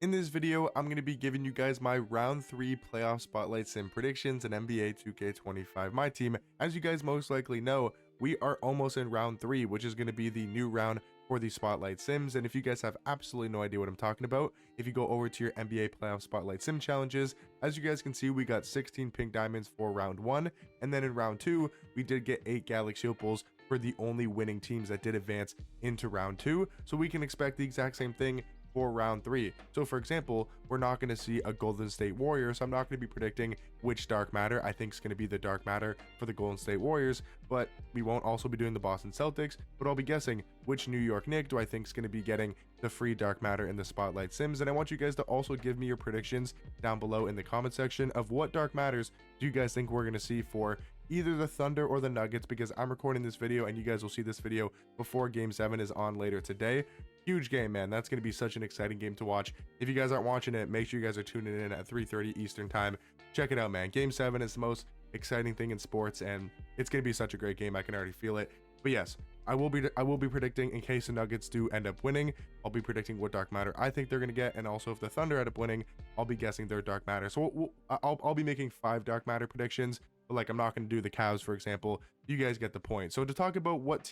In this video, I'm going to be giving you guys my round 3 playoff spotlight sim predictions in NBA 2K25 My Team. As you guys most likely know, we are almost in round 3, which is going to be the new round for the spotlight sims. And if you guys have absolutely no idea what I'm talking about, if you go over to your NBA playoff spotlight sim challenges, as you guys can see, we got 16 pink diamonds for round 1, and then in round 2 we did get 8 galaxy opals for the only winning teams that did advance into round 2. So we can expect the exact same thing for round 3. So for example, we're not going to see a Golden State Warriors, so I'm not going to be predicting which dark matter I think is going to be the dark matter for the Golden State Warriors, but we won't also be doing the Boston Celtics, but I'll be guessing which New York Knicks do I think is going to be getting the free dark matter in the spotlight sims. And I want you guys to also give me your predictions down below in the comment section of what dark matters do you guys think we're going to see for either the Thunder or the Nuggets, because I'm recording this video and you guys will see this video before game 7 is on later today. Huge game, man. That's going to be such an exciting game to watch. If you guys aren't watching it, make sure you guys are tuning in at 3:30 Eastern time. Check it out, man. Game 7 is the most exciting thing in sports, and it's going to be such a great game. I can already feel it. But yes, I will be predicting, in case the Nuggets do end up winning, I'll be predicting what dark matter I think they're going to get, and also if the Thunder end up winning, I'll be guessing their dark matter. So I'll be making 5 dark matter predictions. But like, I'm not going to do the Cavs, for example. You guys get the point. So to talk about what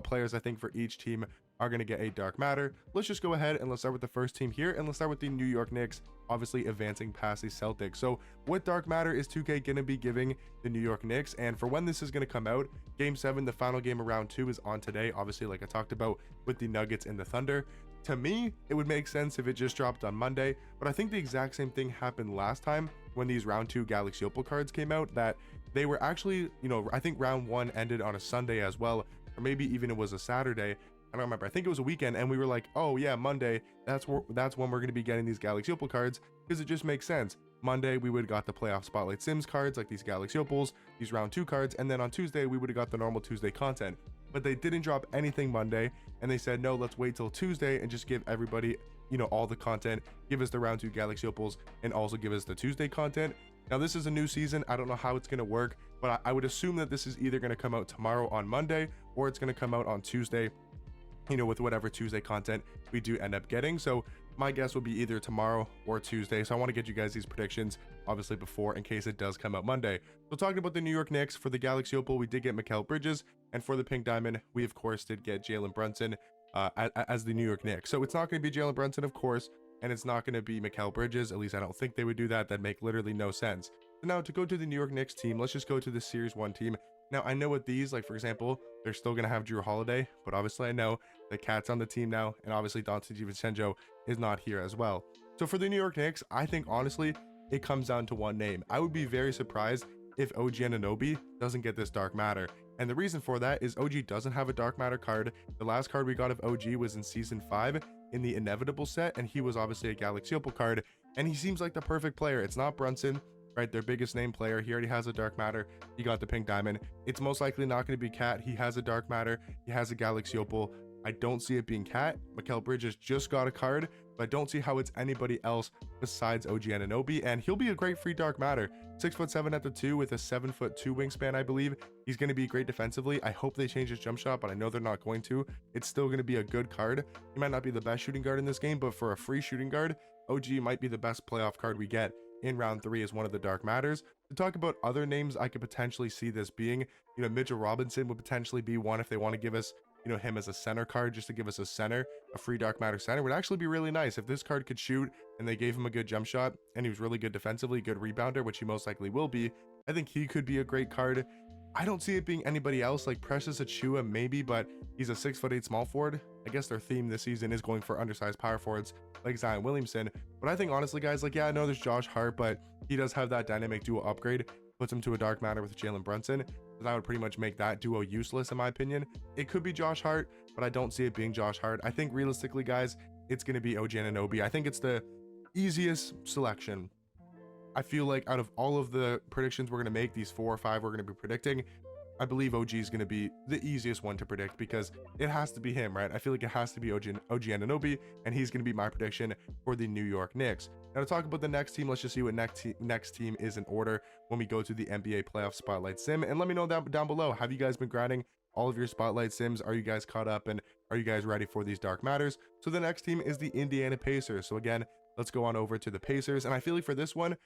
players I think for each team are going to get a dark matter, let's just go ahead and let's start with the first team here, and let's start with the New York Knicks, obviously advancing past the Celtics. So what dark matter is 2K going to be giving the New York Knicks? And for when this is going to come out, game 7, the final game of round 2, is on today, obviously, like I talked about with the Nuggets and the Thunder. To me, it would make sense if it just dropped on Monday, but I think the exact same thing happened last time when these round 2 Galaxy Opal cards came out, that they were actually, I think round 1 ended on a Sunday as well, or maybe even it was a Saturday. I don't remember. I think it was a weekend, and we were like, oh yeah, Monday, that's when we're going to be getting these Galaxy Opal cards, because it just makes sense. Monday, we would have got the playoff spotlight sims cards, like these Galaxy Opals, these round 2 cards, and then on Tuesday, we would have got the normal Tuesday content. But they didn't drop anything Monday, and they said, no, let's wait till Tuesday and just give everybody, all the content, give us the round 2 Galaxy Opals, and also give us the Tuesday content. Now, this is a new season. I don't know how it's going to work, but I would assume that this is either going to come out tomorrow on Monday, or it's going to come out on Tuesday, with whatever Tuesday content we do end up getting. So my guess would be either tomorrow or Tuesday. So I want to get you guys these predictions, obviously, before, in case it does come out Monday. So talking about the New York Knicks, for the Galaxy Opal, we did get Mikal Bridges, and for the pink diamond, we of course did get Jalen Brunson as the New York Knicks. So it's not going to be Jalen Brunson, of course, and it's not going to be Mikal Bridges. At least I don't think they would do that. That'd make literally no sense. So now, to go to the New York Knicks team, let's just go to the Series 1 team. Now, I know with these, like for example, they're still going to have Drew Holiday, but obviously I know the Cat's on the team now, and obviously Dante DiVincenzo is not here as well. So for the New York Knicks, I think honestly, it comes down to one name. I would be very surprised if OG Anunoby doesn't get this dark matter. And the reason for that is OG doesn't have a dark matter card. The last card we got of OG was in season 5 in the Inevitable set, and he was obviously a Galaxy Opal card, and he seems like the perfect player. It's not Brunson, right? Their biggest name player. He already has a dark matter. He got the pink diamond. It's most likely not going to be Cat. He has a dark matter. He has a Galaxy Opal. I don't see it being Cat. Mikal Bridges just got a card, but I don't see how it's anybody else besides OG Anunoby, and he'll be a great free dark matter. 6'7" at the 2 with a 7'2" wingspan, I believe. He's going to be great defensively. I hope they change his jump shot, but I know they're not going to. It's still going to be a good card. He might not be the best shooting guard in this game, but for a free shooting guard, OG might be the best playoff card we get in round 3 as one of the dark matters. To talk about other names I could potentially see this being, Mitchell Robinson would potentially be one if they want to give us, him as a center card, just to give us a center, a free dark matter center would actually be really nice. If this card could shoot and they gave him a good jump shot and he was really good defensively, good rebounder, which he most likely will be, I think he could be a great card. I don't see it being anybody else, like Precious Achiuwa maybe, but he's a 6'8" small forward. I guess their theme this season is going for undersized power forwards like Zion Williamson. But I think honestly, guys, like, yeah, I know there's Josh Hart, but he does have that dynamic duo upgrade, puts him to a dark matter with Jalen Brunson. So that would pretty much make that duo useless in my opinion. It could be Josh Hart, but I don't see it being Josh Hart. I think realistically, guys, it's going to be OG Anunoby. I think it's the easiest selection. I feel like out of all of the predictions we're going to make, these 4 or 5 we're going to be predicting, I believe OG is going to be the easiest one to predict, because it has to be him, right? I feel like it has to be OG Anunoby, and he's going to be my prediction for the New York Knicks. Now, to talk about the next team, let's just see what next team is in order when we go to the NBA playoff spotlight sim. And let me know down below, have you guys been grinding all of your spotlight sims. Are you guys caught up, and are you guys ready for these dark matters? So the next team is the Indiana Pacers. So again, let's go on over to the Pacers, and I feel like for this one,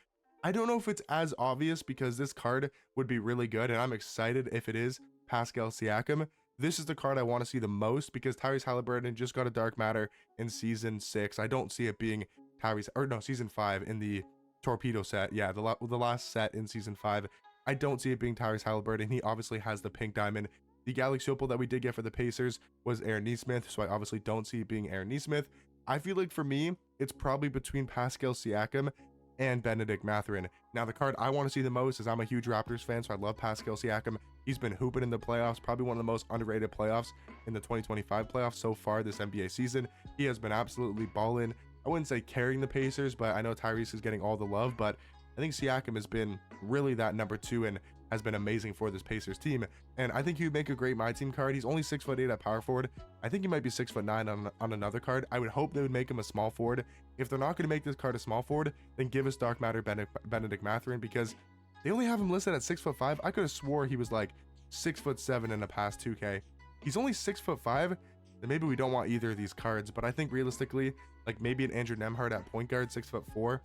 I don't know if it's as obvious because this card would be really good, and I'm excited if it is Pascal Siakam. This is the card I want to see the most because Tyrese Halliburton just got a dark matter in season 6. I don't see it being Tyrese, or no, season 5 in the torpedo set. Yeah, the last set in season 5. I don't see it being Tyrese Halliburton. He obviously has the pink diamond. The Galaxy Opal that we did get for the Pacers was Aaron Nesmith, so I obviously don't see it being Aaron Nesmith. I feel like for me, it's probably between Pascal Siakam and Benedict Mathurin. Now, the card I want to see the most is I'm a huge Raptors fan, so I love Pascal Siakam. He's been hooping in the playoffs, probably one of the most underrated playoffs in the 2025 playoffs so far this NBA season. He has been absolutely balling. I wouldn't say carrying the Pacers, but I know Tyrese is getting all the love, but I think Siakam has been really that number 2 and has been amazing for this Pacers team. And I think he would make a great Myteam card. He's only 6'8" at power forward. I think he might be 6'9" on another card. I would hope they would make him a small forward. If they're not going to make this card a small forward, then give us dark matter Benedict Mathurin, because they only have him listed at 6'5". I could have swore he was like 6'7" in the past 2K. He's only 6'5". Then maybe we don't want either of these cards, but I think realistically, like maybe an Andrew Nembhard at point guard, 6'4",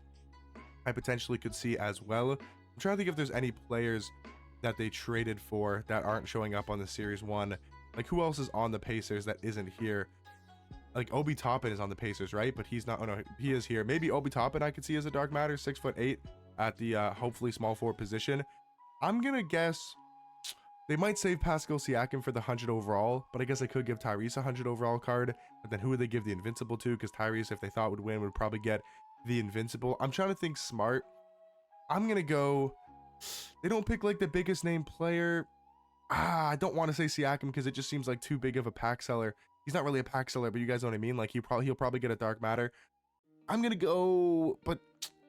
I potentially could see as well. I'm trying to think if there's any players that they traded for that aren't showing up on the Series 1. Like, who else is on the Pacers that isn't here? Like, Obi Toppin is on the Pacers, right? But he's not. Oh, no, he is here. Maybe Obi Toppin I could see as a dark matter, 6'8", at the hopefully small forward position. I'm going to guess they might save Pascal Siakam for the 100 overall, but I guess I could give Tyrese a 100 overall card. But then who would they give the Invincible to? Because Tyrese, if they thought would win, would probably get the Invincible. I'm trying to think smart. I'm going to go... They don't pick like the biggest name player. I don't want to say Siakam because it just seems like too big of a pack seller. He's not really a pack seller, but you guys know what I mean. Like he'll probably get a dark matter. I'm gonna go, but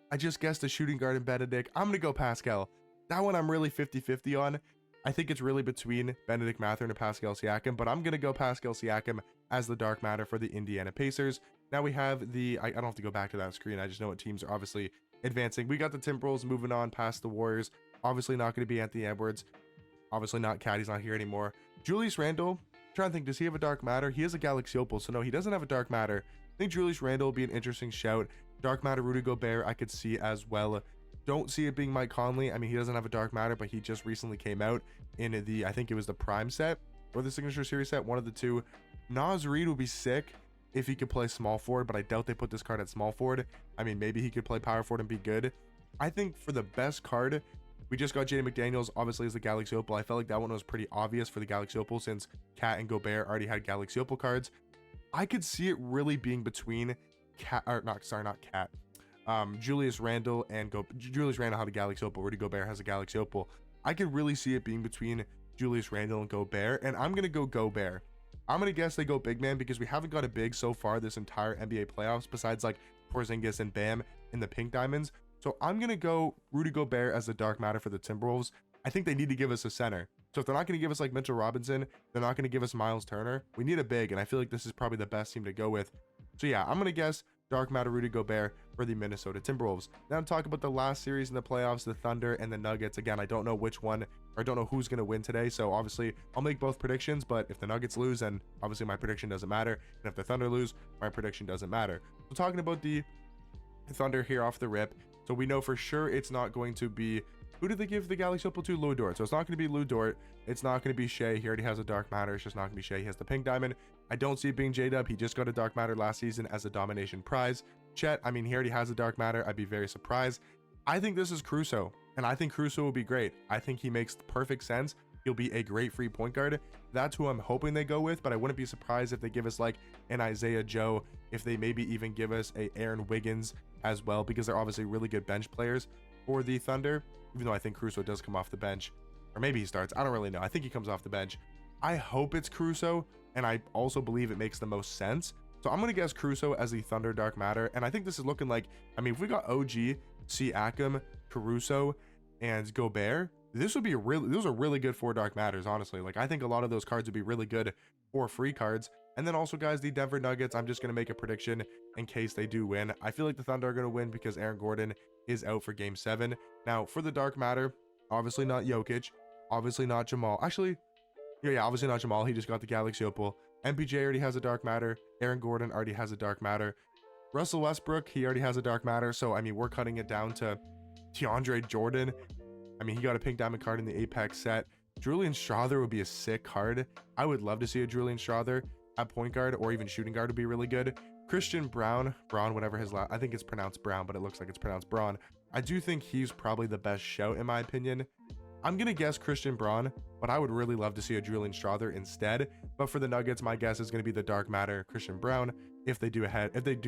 I just guessed a shooting guard in Benedict. I'm gonna go Pascal. That one I'm really 50-50 on. I think it's really between Benedict Mathurin and Pascal Siakam, but I'm gonna go Pascal Siakam as the dark matter for the Indiana Pacers. Now we have the, I don't have to go back to that screen. I just know what teams are obviously advancing. We got the Timberwolves moving on past the Warriors. Obviously not going to be Anthony Edwards. Obviously not Cat. He's not here anymore. Julius Randle. I'm trying to think, does he have a dark matter? He has a Galaxy Opal, so no, he doesn't have a dark matter. I think Julius Randle will be an interesting shout. Dark matter Rudy Gobert I could see as well. Don't see it being Mike Conley. I mean, he doesn't have a dark matter, but he just recently came out in the, I think it was the Prime set or the Signature Series set, one of the two. Naz Reid would be sick if he could play small forward, but I doubt they put this card at small forward. I mean, maybe he could play power forward and be good. I think for the best card, we just got Jaden McDaniels, obviously, as the Galaxy Opal. I felt like that one was pretty obvious for the Galaxy Opal since Cat and Gobert already had Galaxy Opal cards. I could see it really being between Cat, or not Cat. Julius Randle and Julius Randle had a Galaxy Opal. Rudy Gobert has a Galaxy Opal. I could really see it being between Julius Randle and Gobert, and I'm gonna go Gobert. I'm gonna guess they go big man because we haven't got a big so far this entire NBA playoffs besides like Porzingis and Bam in the pink diamonds. So I'm gonna go Rudy Gobert as the dark matter for the Timberwolves. I think they need to give us a center. So if they're not gonna give us like Mitchell Robinson, they're not gonna give us Miles Turner. We need a big, and I feel like this is probably the best team to go with. So yeah, I'm gonna guess dark matter Rudy Gobert for the Minnesota Timberwolves. Now to talk about the last series in the playoffs, the Thunder and the Nuggets. Again, I don't know which one, or I don't know who's going to win today, so obviously I'll make both predictions, but if the Nuggets lose, then obviously my prediction doesn't matter, and if the Thunder lose, my prediction doesn't matter. So talking about the Thunder here off the rip, so we know for sure it's not going to be, who did they give the Galaxy Opal to? Lou Dort. So it's not going to be Lou Dort. It's not going to be Shea. He already has a dark matter. It's just not going to be Shea. He has the pink diamond. I don't see it being J-Dub. He just got a dark matter last season as a domination prize. Chet, I mean, he already has a dark matter. I'd be very surprised. I think this is Caruso, and I think Caruso will be great. I think he makes perfect sense. He'll be a great free point guard. That's who I'm hoping they go with, but I wouldn't be surprised if they give us like an Isaiah Joe, if they maybe even give us a Aaron Wiggins as well, because they're obviously really good bench players for the Thunder, even though I think Caruso does come off the bench, or maybe he starts. I don't really know. I think he comes off the bench. I hope it's Caruso, and I also believe it makes the most sense. So I'm going to guess Caruso as the Thunder Dark Matter, and I think this is looking like, I mean, if we got OG, Siakam, Caruso, and Gobert, this would be those are really good for Dark Matters, honestly. Like, I think a lot of those cards would be really good for free cards. And then also, guys, the Denver Nuggets, I'm just going to make a prediction in case they do win. I feel like the Thunder are going to win because Aaron Gordon is out for Game 7. Now, for the Dark Matter, obviously not Jokic, obviously not Jamal. Actually, Yeah, obviously not Jamal. He just got the Galaxy Opal. MPJ already has a Dark Matter. Aaron Gordon already has a Dark Matter. Russell Westbrook, he already has a Dark Matter. So, I mean, we're cutting it down to DeAndre Jordan. I mean, he got a pink diamond card in the Apex set. Julian Strawther would be a sick card. I would love to see a Julian Strawther at point guard, or even shooting guard would be really good. Christian Braun, whatever his last, I think it's pronounced Brown, but it looks like it's pronounced Braun. I do think he's probably the best shout in my opinion. I'm gonna guess Christian Braun, but I would really love to see a Julian Strawther instead. But for the Nuggets, my guess is gonna be the Dark Matter Christian Braun if they do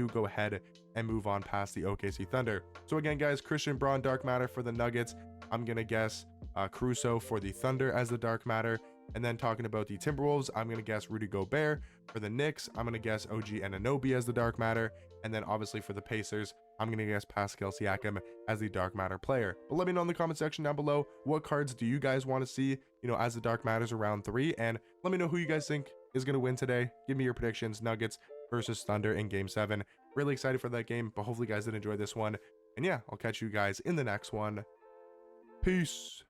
go ahead and move on past the OKC Thunder. So again, guys, Christian Braun Dark Matter for the Nuggets. I'm gonna guess Caruso for the Thunder as the Dark Matter. And then talking about the Timberwolves, I'm gonna guess Rudy Gobert. For the Knicks, I'm gonna guess OG Anunoby as the Dark Matter. And then obviously for the Pacers, I'm gonna guess Pascal Siakam as the Dark Matter player. But let me know in the comment section down below, what cards do you guys want to see, as the Dark Matters around 3, and let me know who you guys think is gonna win today. Give me your predictions. Nuggets versus Thunder in Game 7. Really excited for that game, but hopefully you guys did enjoy this one. And yeah, I'll catch you guys in the next one. Peace.